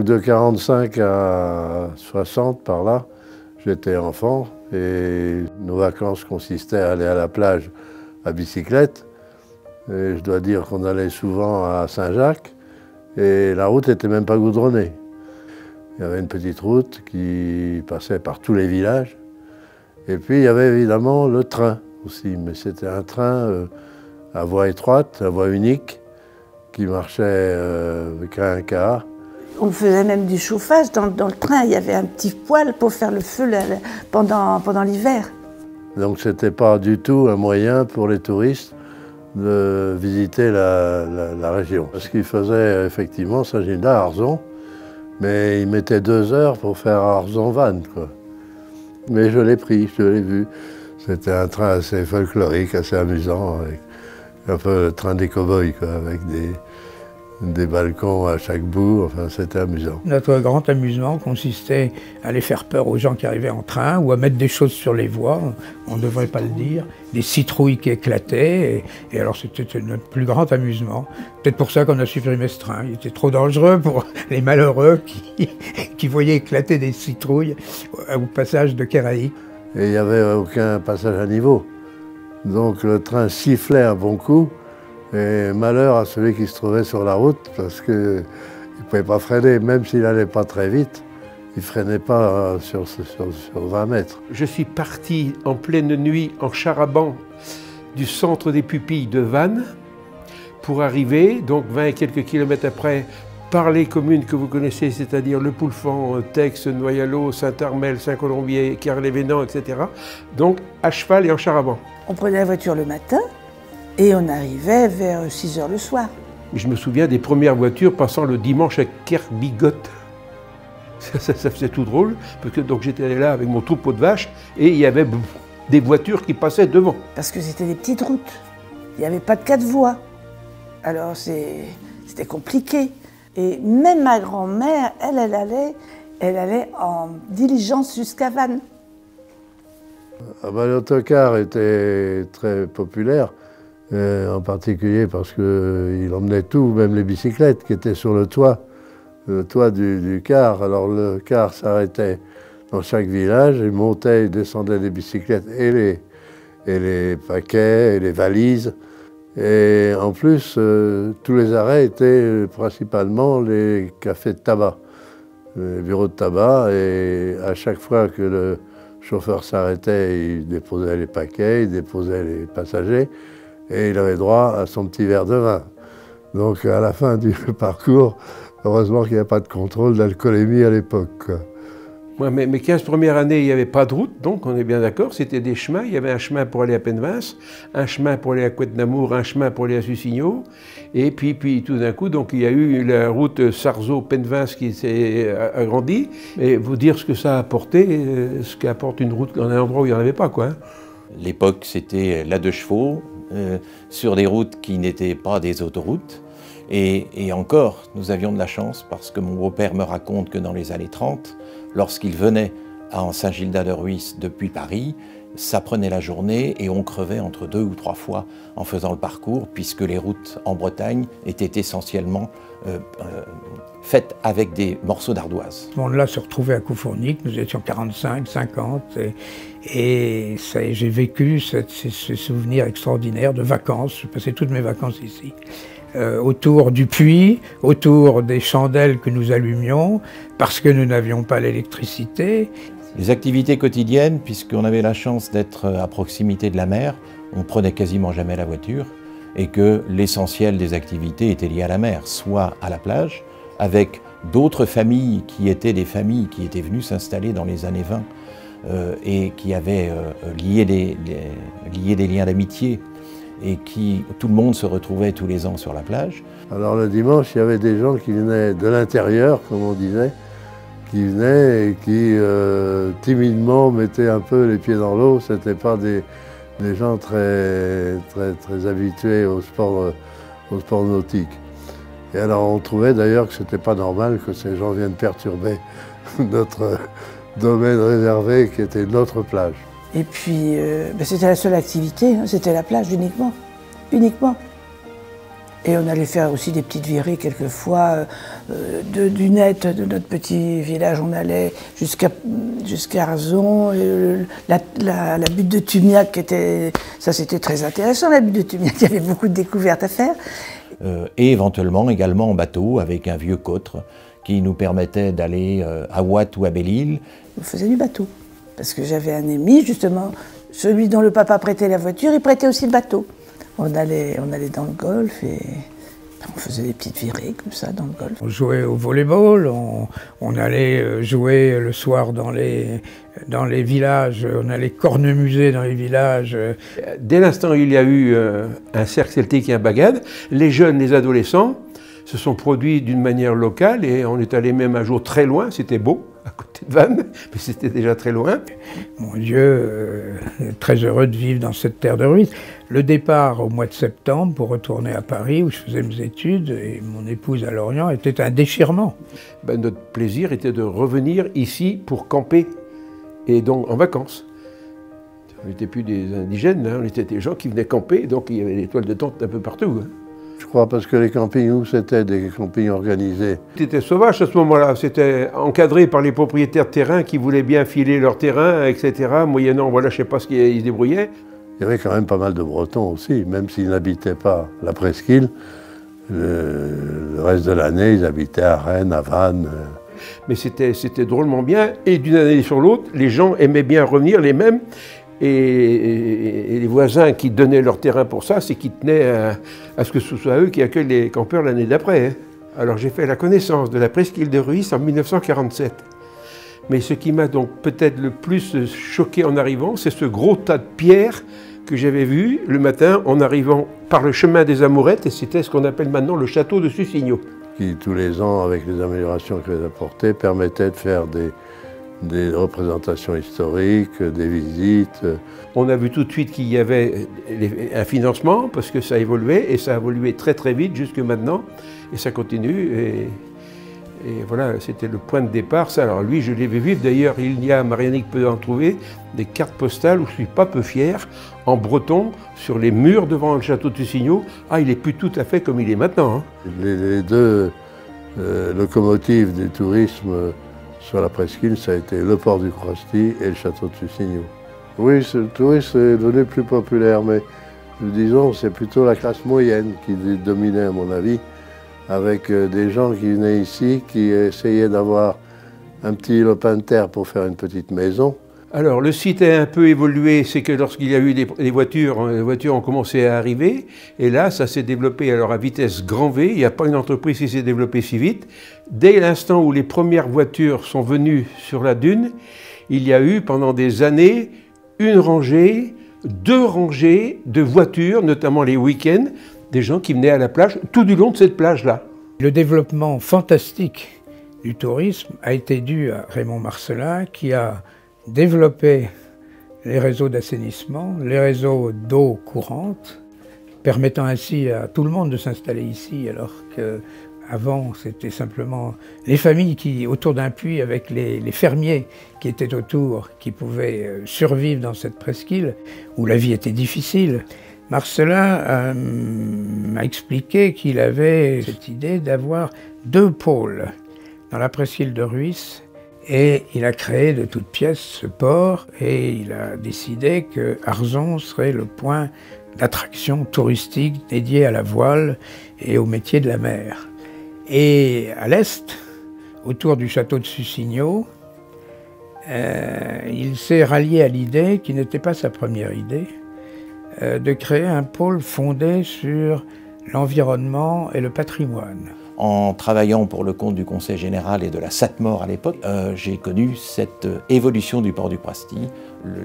de 45 à 60 par là, j'étais enfant et nos vacances consistaient à aller à la plage à bicyclette. Et je dois dire qu'on allait souvent à Saint-Jacques et la route n'était même pas goudronnée. Il y avait une petite route qui passait par tous les villages. Et puis il y avait évidemment le train aussi, mais c'était un train à voie étroite, à voie unique, qui marchait avec un quart. On faisait même du chauffage dans le train. Il y avait un petit poêle pour faire le feu pendant l'hiver. Donc c'était pas du tout un moyen pour les touristes de visiter la région. Parce qu'ils faisaient effectivement Saint-Gildas à Arzon, mais ils mettaient 2 heures pour faire Arzon-Vannes, quoi. Mais je l'ai pris, je l'ai vu. C'était un train assez folklorique, assez amusant, avec un peu le train des cow-boys, quoi, avec des balcons à chaque bout, enfin c'était amusant. Notre grand amusement consistait à aller faire peur aux gens qui arrivaient en train ou à mettre des choses sur les voies, on ne devrait pas le dire, des citrouilles qui éclataient, et alors c'était notre plus grand amusement. Peut-être pour ça qu'on a supprimé ce train, il était trop dangereux pour les malheureux qui voyaient éclater des citrouilles au passage de Quérailly. Et il n'y avait aucun passage à niveau, donc le train sifflait un bon coup. Et malheur à celui qui se trouvait sur la route parce qu'il ne pouvait pas freiner, même s'il n'allait pas très vite, il ne freinait pas sur 20 mètres. Je suis parti en pleine nuit en char-à-banc du centre des pupilles de Vannes pour arriver, donc 20 et quelques kilomètres après, par les communes que vous connaissez, c'est-à-dire Le Poulfan, Tex, Noyalo, Saint-Armel, Saint-Colombier, Carles-les-Vénans, etc. Donc à cheval et en char-à-banc. On prenait la voiture le matin. Et on arrivait vers 6 heures le soir. Je me souviens des premières voitures passant le dimanche à Kerbigotte. Ça faisait tout drôle, parce que donc j'étais allé là avec mon troupeau de vaches et il y avait des voitures qui passaient devant. Parce que c'était des petites routes. Il n'y avait pas de 4 voies. Alors c'était compliqué. Et même ma grand-mère, elle allait en diligence jusqu'à Vannes. Ah ben, l'autocar était très populaire. En particulier parce qu'il emmenait tout, même les bicyclettes qui étaient sur le toit du car. Alors le car s'arrêtait dans chaque village, il montait et descendait les bicyclettes et les paquets et les valises. Et en plus, tous les arrêts étaient principalement les cafés de tabac, les bureaux de tabac. Et à chaque fois que le chauffeur s'arrêtait, il déposait les paquets, il déposait les passagers. Et il avait droit à son petit verre de vin. Donc à la fin du parcours, heureusement qu'il n'y avait pas de contrôle d'alcoolémie à l'époque. Ouais, mes 15 premières années, il n'y avait pas de route, donc on est bien d'accord, c'était des chemins. Il y avait un chemin pour aller à Penvins, un chemin pour aller à Couette-Namour, un chemin pour aller à Sussigno. Et puis tout d'un coup, donc, il y a eu la route Sarzeau-Penvins qui s'est agrandie. Et vous dire ce que ça a apporté, ce qu'apporte une route dans un endroit où il n'y en avait pas, quoi. L'époque, c'était la 2 chevaux, sur des routes qui n'étaient pas des autoroutes. Et encore, nous avions de la chance parce que mon beau-père me raconte que dans les années 30, lorsqu'il venait à Saint-Gildas-de-Ruisse depuis Paris, ça prenait la journée et on crevait entre 2 ou 3 fois en faisant le parcours puisque les routes en Bretagne étaient essentiellement faites avec des morceaux d'ardoise. Ce monde-là se retrouvait à Coufournic, nous étions 45, 50 et j'ai vécu ces souvenirs extraordinaires de vacances. Je passais toutes mes vacances ici. Autour du puits, autour des chandelles que nous allumions, parce que nous n'avions pas l'électricité. Les activités quotidiennes, puisqu'on avait la chance d'être à proximité de la mer, on prenait quasiment jamais la voiture, et que l'essentiel des activités était lié à la mer, soit à la plage, avec d'autres familles qui étaient des familles qui étaient venues s'installer dans les années 20 et qui avaient lié des liens d'amitié. Et tout le monde se retrouvait tous les ans sur la plage. Alors le dimanche, il y avait des gens qui venaient de l'intérieur, comme on disait, qui venaient et qui timidement mettaient un peu les pieds dans l'eau. Ce n'étaient pas des gens très habitués au sport nautique. Et alors on trouvait d'ailleurs que ce n'était pas normal que ces gens viennent perturber notre domaine réservé qui était notre plage. Et puis, c'était la seule activité, hein, c'était la plage uniquement. Uniquement. Et on allait faire aussi des petites virées quelquefois. Du net de notre petit village, on allait jusqu'à Arzon. La butte de Tumiac, ça c'était très intéressant, la butte de Tumiac, il y avait beaucoup de découvertes à faire. Et éventuellement également en bateau avec un vieux cotre qui nous permettait d'aller à Ouate ou à Belle-Île. On faisait du bateau, parce que j'avais un ami, justement, celui dont le papa prêtait la voiture, il prêtait aussi le bateau. On allait dans le golfe et on faisait des petites virées comme ça dans le golfe. On jouait au volleyball, on allait jouer le soir dans les villages, on allait cornemuser dans les villages. Dès l'instant où il y a eu un cercle celtique et un bagad, les jeunes, les adolescents se sont produits d'une manière locale et on est allé même un jour très loin, c'était beau, à côté de Vannes, mais c'était déjà très loin. Mon Dieu, très heureux de vivre dans cette terre de Ruisse. Le départ au mois de septembre pour retourner à Paris où je faisais mes études et mon épouse à Lorient était un déchirement. Notre plaisir était de revenir ici pour camper et donc en vacances. On n'était plus des indigènes, hein, on était des gens qui venaient camper, donc il y avait des toiles de tente un peu partout. Hein. Je crois parce que les campings, nous, c'était des campings organisés. C'était sauvage à ce moment-là, c'était encadré par les propriétaires de terrain qui voulaient bien filer leur terrain, etc. Moyennant, voilà, je ne sais pas ce qu'ils se débrouillaient. Il y avait quand même pas mal de Bretons aussi, même s'ils n'habitaient pas la presqu'île. Le reste de l'année, ils habitaient à Rennes, à Vannes. Mais c'était drôlement bien, et d'une année sur l'autre, les gens aimaient bien revenir, les mêmes. Et les voisins qui donnaient leur terrain pour ça, c'est qu'ils tenaient à ce que ce soit eux qui accueillent les campeurs l'année d'après. Hein. Alors j'ai fait la connaissance de la presqu'île de Ruisse en 1947. Mais ce qui m'a donc peut-être le plus choqué en arrivant, c'est ce gros tas de pierres que j'avais vu le matin en arrivant par le chemin des Amourettes, et c'était ce qu'on appelle maintenant le château de Sussigno. Qui, tous les ans, avec les améliorations qu'elles apportaient, permettaient de faire des représentations historiques, des visites. On a vu tout de suite qu'il y avait un financement parce que ça évoluait et ça a évolué très très vite jusque maintenant et ça continue et voilà, c'était le point de départ. Ça, alors lui, je l'ai vu vivre. D'ailleurs, il y a, Marianique peut en trouver, des cartes postales où je ne suis pas peu fier, en breton, sur les murs devant le château de Sussigno. Ah, il n'est plus tout à fait comme il est maintenant. Hein. Les deux locomotives du tourisme sur la presqu'île, ça a été le port du Crosti et le château de Sussigno. Oui, le tourisme est devenu plus populaire, mais disons, c'est plutôt la classe moyenne qui dominait, à mon avis, avec des gens qui venaient ici, qui essayaient d'avoir un petit lopin de terre pour faire une petite maison. Alors, le site a un peu évolué, c'est que lorsqu'il y a eu les voitures ont commencé à arriver, et là, ça s'est développé alors à vitesse grand V. Il n'y a pas une entreprise qui s'est développée si vite. Dès l'instant où les premières voitures sont venues sur la dune, il y a eu pendant des années une rangée, 2 rangées de voitures, notamment les week-ends, des gens qui venaient à la plage, tout du long de cette plage-là. Le développement fantastique du tourisme a été dû à Raymond Marcellin, qui a développé les réseaux d'assainissement, les réseaux d'eau courante, permettant ainsi à tout le monde de s'installer ici, alors qu'avant c'était simplement les familles qui, autour d'un puits, avec les fermiers qui étaient autour, qui pouvaient survivre dans cette presqu'île, où la vie était difficile. Marcellin m'a expliqué qu'il avait cette idée d'avoir 2 pôles dans la presqu'île de Ruisse, et il a créé de toutes pièces ce port et il a décidé que Arzon serait le point d'attraction touristique dédié à la voile et au métier de la mer. Et à l'est, autour du château de Sussigno, il s'est rallié à l'idée, qui n'était pas sa première idée, de créer un pôle fondé sur l'environnement et le patrimoine. En travaillant pour le compte du Conseil général et de la SATMOR à l'époque, j'ai connu cette évolution du port du Crosti,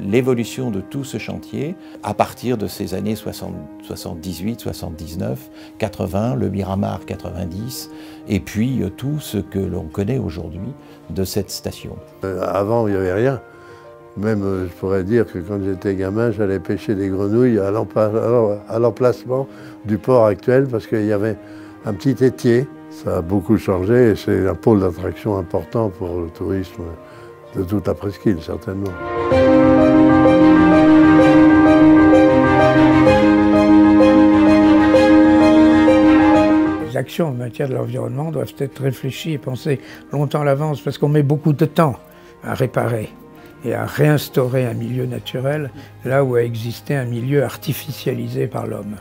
l'évolution de tout ce chantier à partir de ces années 78, 79, 80, le Miramar 90, et puis tout ce que l'on connaît aujourd'hui de cette station. Avant, il n'y avait rien. Même, je pourrais dire que quand j'étais gamin, j'allais pêcher des grenouilles à l'emplacement du port actuel parce qu'il y avait un petit étier. Ça a beaucoup changé et c'est un pôle d'attraction important pour le tourisme de toute la presqu'île, certainement. actions en matière de l'environnement doivent être réfléchies et pensées longtemps à l'avance, parce qu'on met beaucoup de temps à réparer et à réinstaurer un milieu naturel là où a existé un milieu artificialisé par l'homme.